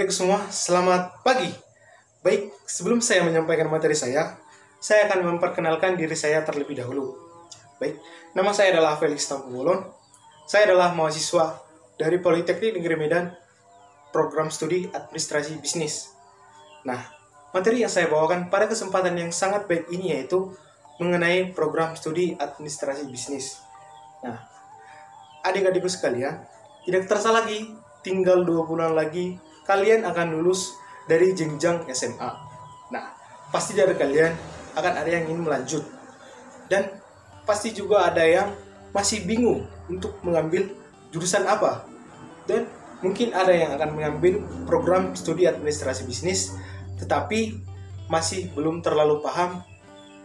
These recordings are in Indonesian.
adik-adik semua, selamat pagi. Baik, sebelum saya menyampaikan materi saya akan memperkenalkan diri saya terlebih dahulu. Baik, nama saya adalah Felix Tampubolon. Saya adalah mahasiswa dari Politeknik Negeri Medan, program studi administrasi bisnis. Nah, materi yang saya bawakan pada kesempatan yang sangat baik ini yaitu mengenai program studi administrasi bisnis. Nah, adik-adikku sekalian, tidak terasa lagi, tinggal 2 bulan lagi kalian akan lulus dari jenjang SMA. Nah, pasti dari kalian akan ada yang ingin melanjut. Dan pasti juga ada yang masih bingung untuk mengambil jurusan apa. Dan mungkin ada yang akan mengambil program studi administrasi bisnis, tetapi masih belum terlalu paham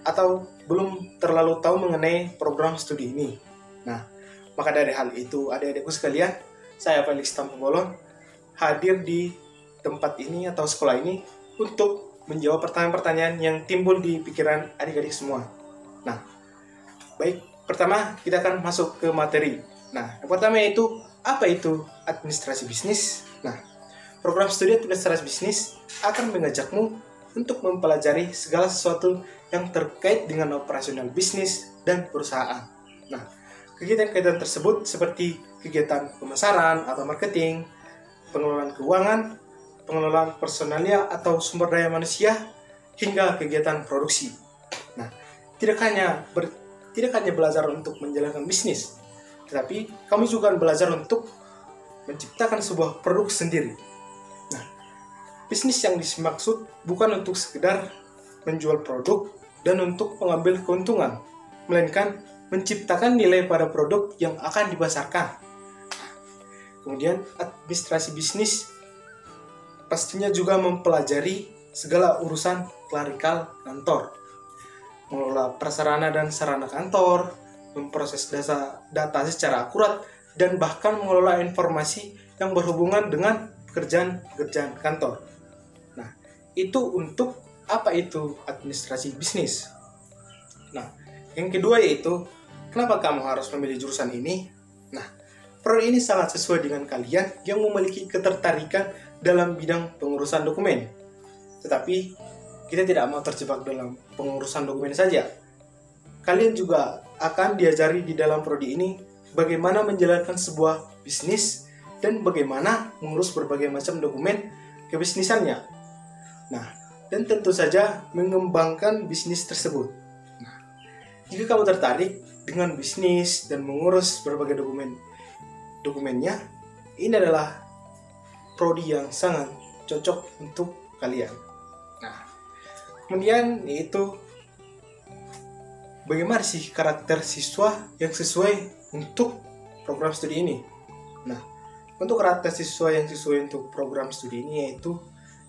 atau belum terlalu tahu mengenai program studi ini. Nah, maka dari hal itu, adik-adikku sekalian, saya Felix Tampubolon hadir di tempat ini atau sekolah ini untuk menjawab pertanyaan-pertanyaan yang timbul di pikiran adik-adik semua. Nah, baik, pertama kita akan masuk ke materi. Nah, yang pertama yaitu, apa itu administrasi bisnis? Nah, program studi administrasi bisnis akan mengajakmu untuk mempelajari segala sesuatu yang terkait dengan operasional bisnis dan perusahaan. Nah, kegiatan-kegiatan tersebut seperti kegiatan pemasaran atau marketing, pengelolaan keuangan, pengelolaan personalia atau sumber daya manusia, hingga kegiatan produksi. Nah, tidak hanya belajar untuk menjalankan bisnis, tetapi kamu juga belajar untuk menciptakan sebuah produk sendiri. Nah, bisnis yang dimaksud bukan untuk sekedar menjual produk dan untuk mengambil keuntungan, melainkan menciptakan nilai pada produk yang akan dipasarkan. Kemudian, administrasi bisnis pastinya juga mempelajari segala urusan klerikal kantor, mengelola prasarana dan sarana kantor, memproses data secara akurat, dan bahkan mengelola informasi yang berhubungan dengan pekerjaan kantor. Nah, itu untuk apa itu administrasi bisnis? Nah, yang kedua yaitu, kenapa kamu harus memilih jurusan ini? Nah, prodi ini sangat sesuai dengan kalian yang memiliki ketertarikan dalam bidang pengurusan dokumen. Tetapi, kita tidak mau terjebak dalam pengurusan dokumen saja. Kalian juga akan diajari di dalam prodi ini bagaimana menjalankan sebuah bisnis dan bagaimana mengurus berbagai macam dokumen kebisnisannya. Nah, dan tentu saja mengembangkan bisnis tersebut. Nah, jika kamu tertarik dengan bisnis dan mengurus berbagai dokumennya, ini adalah prodi yang sangat cocok untuk kalian. Nah, kemudian yaitu bagaimana sih karakter siswa yang sesuai untuk program studi ini? Nah, untuk karakter siswa yang sesuai untuk program studi ini yaitu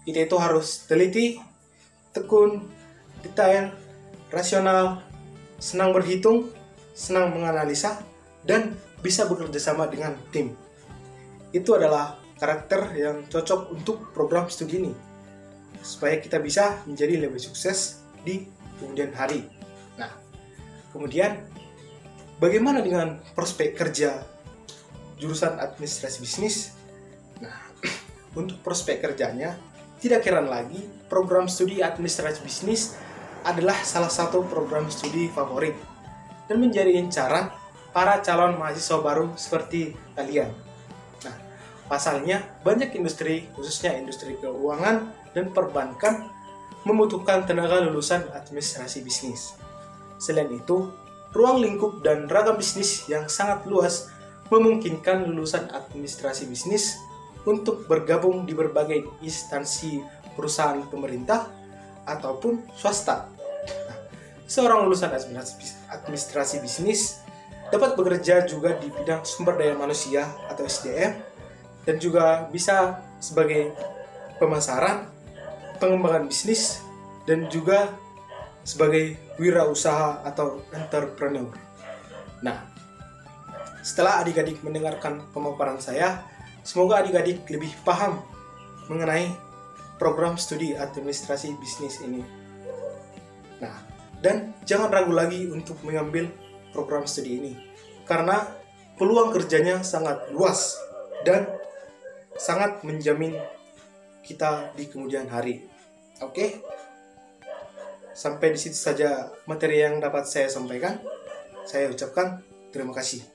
kita itu harus teliti, tekun, detail, rasional, senang berhitung, senang menganalisa, dan bisa bekerja sama dengan tim. Itu adalah karakter yang cocok untuk program studi ini, supaya kita bisa menjadi lebih sukses di kemudian hari. Nah, kemudian bagaimana dengan prospek kerja jurusan administrasi bisnis? Nah, untuk prospek kerjanya, tidak heran lagi program studi administrasi bisnis adalah salah satu program studi favorit dan menjadi incaran para calon mahasiswa baru seperti kalian. Nah, pasalnya banyak industri, khususnya industri keuangan dan perbankan, membutuhkan tenaga lulusan administrasi bisnis. Selain itu, ruang lingkup dan ragam bisnis yang sangat luas memungkinkan lulusan administrasi bisnis untuk bergabung di berbagai instansi perusahaan pemerintah ataupun swasta. Nah, seorang lulusan administrasi bisnis dapat bekerja juga di bidang sumber daya manusia atau SDM, dan juga bisa sebagai pemasaran, pengembangan bisnis, dan juga sebagai wirausaha atau entrepreneur. Nah, setelah adik-adik mendengarkan pemaparan saya, semoga adik-adik lebih paham mengenai program studi administrasi bisnis ini. Nah, dan jangan ragu lagi untuk mengambil program studi ini, karena peluang kerjanya sangat luas dan sangat menjamin kita di kemudian hari. Oke, sampai di situ saja materi yang dapat saya sampaikan. Saya ucapkan terima kasih.